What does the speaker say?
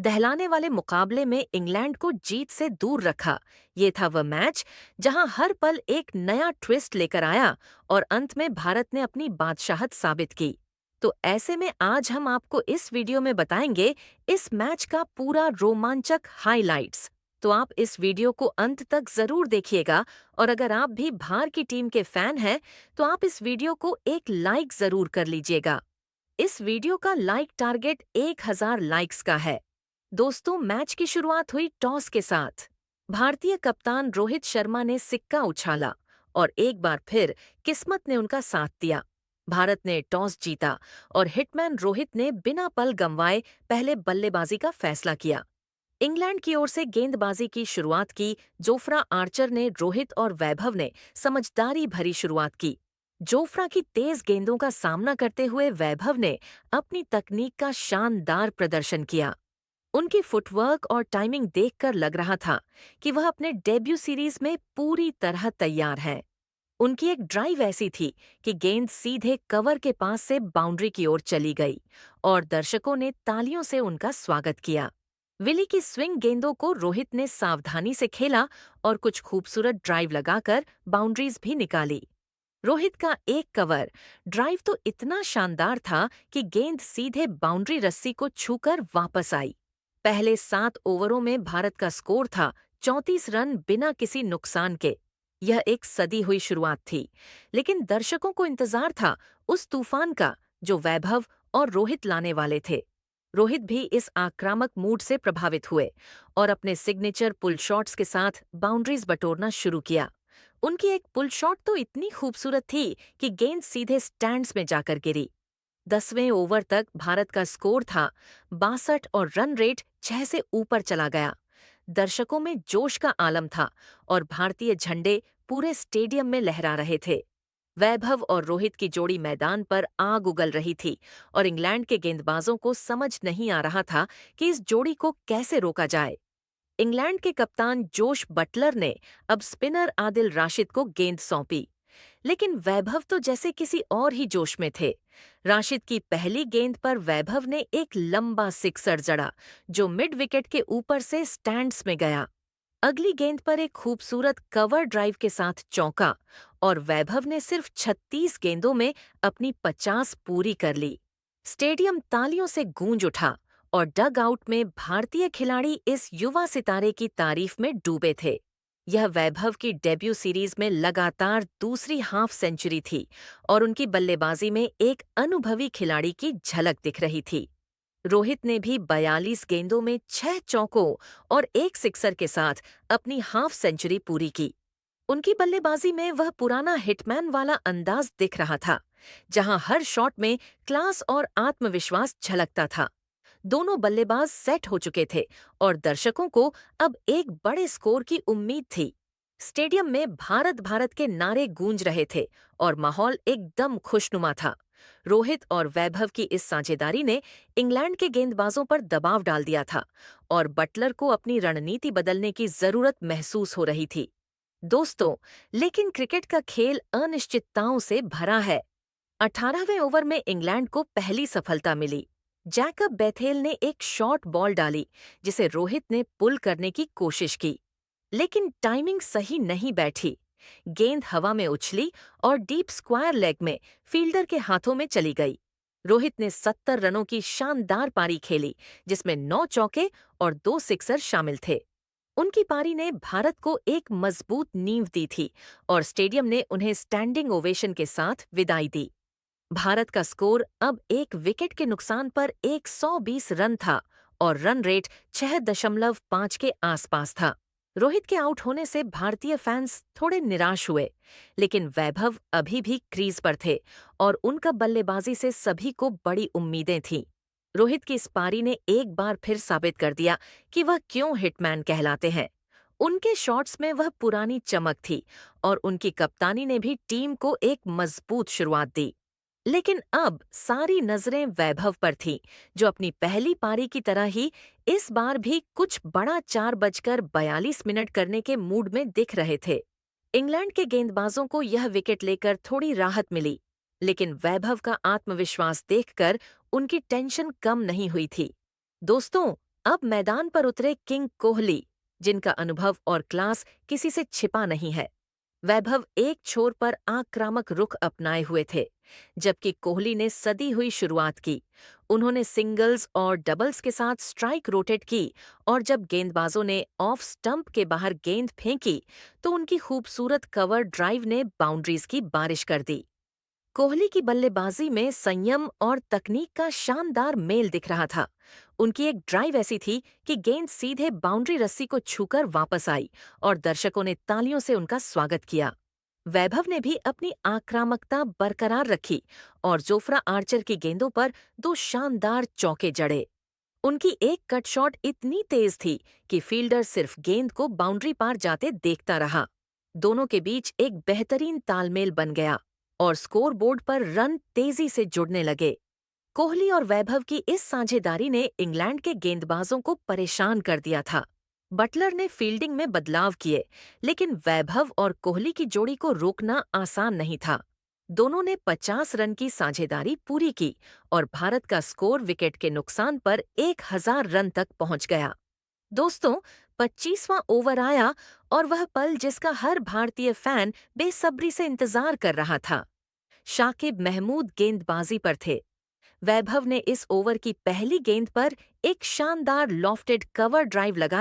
दहलाने वाले मुकाबले में इंग्लैंड को जीत से दूर रखा। ये था वह मैच जहां हर पल एक नया ट्विस्ट लेकर आया और अंत में भारत ने अपनी बादशाहत साबित की। तो ऐसे में आज हम आपको इस वीडियो में बताएंगे इस मैच का पूरा रोमांचक हाइलाइट्स। तो आप इस वीडियो को अंत तक जरूर देखिएगा और अगर आप भी बाहर की टीम के फैन हैं तो आप इस वीडियो को एक लाइक जरूर कर लीजिएगा। इस वीडियो का लाइक टारगेट 1000 लाइक्स का है। दोस्तों, मैच की शुरुआत हुई टॉस के साथ। भारतीय कप्तान रोहित शर्मा ने सिक्का उछाला और एक बार फिर किस्मत ने उनका साथ दिया। भारत ने टॉस जीता और हिटमैन रोहित ने बिना पल गंवाए पहले बल्लेबाजी का फैसला किया। इंग्लैंड की ओर से गेंदबाजी की शुरुआत की जोफ्रा आर्चर ने। रोहित और वैभव ने समझदारी भरी शुरुआत की। जोफ्रा की तेज गेंदों का सामना करते हुए वैभव ने अपनी तकनीक का शानदार प्रदर्शन किया। उनकी फुटवर्क और टाइमिंग देखकर लग रहा था कि वह अपने डेब्यू सीरीज में पूरी तरह तैयार हैं। उनकी एक ड्राइव ऐसी थी कि गेंद सीधे कवर के पास से बाउंड्री की ओर चली गई और दर्शकों ने तालियों से उनका स्वागत किया। विली की स्विंग गेंदों को रोहित ने सावधानी से खेला और कुछ खूबसूरत ड्राइव लगाकर बाउंड्रीज भी निकाली। रोहित का एक कवर ड्राइव तो इतना शानदार था कि गेंद सीधे बाउंड्री रस्सी को छूकर वापस आई। पहले 7 ओवरों में भारत का स्कोर था 34 रन बिना किसी नुकसान के। यह एक सदी हुई शुरुआत थी, लेकिन दर्शकों को इंतजार था उस तूफान का जो वैभव और रोहित लाने वाले थे। रोहित भी इस आक्रामक मूड से प्रभावित हुए और अपने सिग्नेचर पुल शॉट्स के साथ बाउंड्रीज बटोरना शुरू किया। उनकी एक पुल शॉट तो इतनी खूबसूरत थी कि गेंद सीधे स्टैंड्स में जाकर गिरी। 10वें ओवर तक भारत का स्कोर था 62 और रन रेट 6 से ऊपर चला गया। दर्शकों में जोश का आलम था और भारतीय झंडे पूरे स्टेडियम में लहरा रहे थे। वैभव और रोहित की जोड़ी मैदान पर आग उगल रही थी और इंग्लैंड के गेंदबाजों को समझ नहीं आ रहा था कि इस जोड़ी को कैसे रोका जाए। इंग्लैंड के कप्तान जोश बटलर ने अब स्पिनर आदिल राशिद को गेंद सौंपी, लेकिन वैभव तो जैसे किसी और ही जोश में थे। राशिद की पहली गेंद पर वैभव ने एक लंबा सिक्सर जड़ा जो मिड विकेट के ऊपर से स्टैंड्स में गया। अगली गेंद पर एक खूबसूरत कवर ड्राइव के साथ चौंका और वैभव ने सिर्फ 36 गेंदों में अपनी 50 पूरी कर ली। स्टेडियम तालियों से गूंज उठा और डग आउट में भारतीय खिलाड़ी इस युवा सितारे की तारीफ में डूबे थे। यह वैभव की डेब्यू सीरीज में लगातार दूसरी हाफ सेंचुरी थी और उनकी बल्लेबाजी में एक अनुभवी खिलाड़ी की झलक दिख रही थी। रोहित ने भी 42 गेंदों में 6 चौकों और एक सिक्सर के साथ अपनी हाफ सेंचुरी पूरी की। उनकी बल्लेबाजी में वह पुराना हिटमैन वाला अंदाज दिख रहा था, जहां हर शॉट में क्लास और आत्मविश्वास झलकता था। दोनों बल्लेबाज सेट हो चुके थे और दर्शकों को अब एक बड़े स्कोर की उम्मीद थी। स्टेडियम में भारत भारत के नारे गूंज रहे थे और माहौल एकदम खुशनुमा था। रोहित और वैभव की इस साझेदारी ने इंग्लैंड के गेंदबाजों पर दबाव डाल दिया था और बटलर को अपनी रणनीति बदलने की जरूरत महसूस हो रही थी। दोस्तों, लेकिन क्रिकेट का खेल अनिश्चितताओं से भरा है। 18वें ओवर में इंग्लैंड को पहली सफलता मिली। जैकब बेथेल ने एक शॉर्ट बॉल डाली जिसे रोहित ने पुल करने की कोशिश की, लेकिन टाइमिंग सही नहीं बैठी। गेंद हवा में उछली और डीप स्क्वायर लेग में फील्डर के हाथों में चली गई। रोहित ने 70 रनों की शानदार पारी खेली जिसमें 9 चौके और 2 सिक्सर शामिल थे। उनकी पारी ने भारत को एक मजबूत नींव दी थी और स्टेडियम ने उन्हें स्टैंडिंग ओवेशन के साथ विदाई दी। भारत का स्कोर अब एक विकेट के नुकसान पर 120 रन था और रन रेट 6.5 के आसपास था। रोहित के आउट होने से भारतीय फैंस थोड़े निराश हुए, लेकिन वैभव अभी भी क्रीज पर थे और उनका बल्लेबाजी से सभी को बड़ी उम्मीदें थीं। रोहित की इस पारी ने एक बार फिर साबित कर दिया कि वह क्यों हिटमैन कहलाते हैं। उनके शॉट्स में वह पुरानी चमक थी और उनकी कप्तानी ने भी टीम को एक मजबूत शुरुआत दी। लेकिन अब सारी नजरें वैभव पर थीं, जो अपनी पहली पारी की तरह ही इस बार भी कुछ बड़ा 4:42 करने के मूड में दिख रहे थे। इंग्लैंड के गेंदबाजों को यह विकेट लेकर थोड़ी राहत मिली, लेकिन वैभव का आत्मविश्वास देखकर उनकी टेंशन कम नहीं हुई थी। दोस्तों, अब मैदान पर उतरे किंग कोहली, जिनका अनुभव और क्लास किसी से छिपा नहीं है। वैभव एक छोर पर आक्रामक रुख अपनाए हुए थे, जबकि कोहली ने सदी हुई शुरुआत की। उन्होंने सिंगल्स और डबल्स के साथ स्ट्राइक रोटेट की और जब गेंदबाजों ने ऑफ स्टंप के बाहर गेंद फेंकी तो उनकी खूबसूरत कवर ड्राइव ने बाउंड्रीज की बारिश कर दी। कोहली की बल्लेबाजी में संयम और तकनीक का शानदार मेल दिख रहा था। उनकी एक ड्राइव ऐसी थी कि गेंद सीधे बाउंड्री रस्सी को छूकर वापस आई और दर्शकों ने तालियों से उनका स्वागत किया। वैभव ने भी अपनी आक्रामकता बरकरार रखी और जोफ्रा आर्चर की गेंदों पर दो शानदार चौके जड़े। उनकी एक कट शॉट इतनी तेज थी कि फील्डर सिर्फ गेंद को बाउंड्री पार जाते देखता रहा। दोनों के बीच एक बेहतरीन तालमेल बन गया और स्कोरबोर्ड पर रन तेजी से जुड़ने लगे। कोहली और वैभव की इस साझेदारी ने इंग्लैंड के गेंदबाजों को परेशान कर दिया था। बटलर ने फील्डिंग में बदलाव किए, लेकिन वैभव और कोहली की जोड़ी को रोकना आसान नहीं था। दोनों ने 50 रन की साझेदारी पूरी की और भारत का स्कोर विकेट के नुकसान पर 1000 रन तक पहुंच गया। दोस्तों, 25वां ओवर आया और वह पल जिसका हर भारतीय फैन बेसब्री से इंतजार कर रहा था। शाकिब महमूद गेंदबाजी पर थे। वैभव ने इस ओवर की पहली गेंद पर एक शानदार लॉफ्टेड कवर ड्राइव लगाया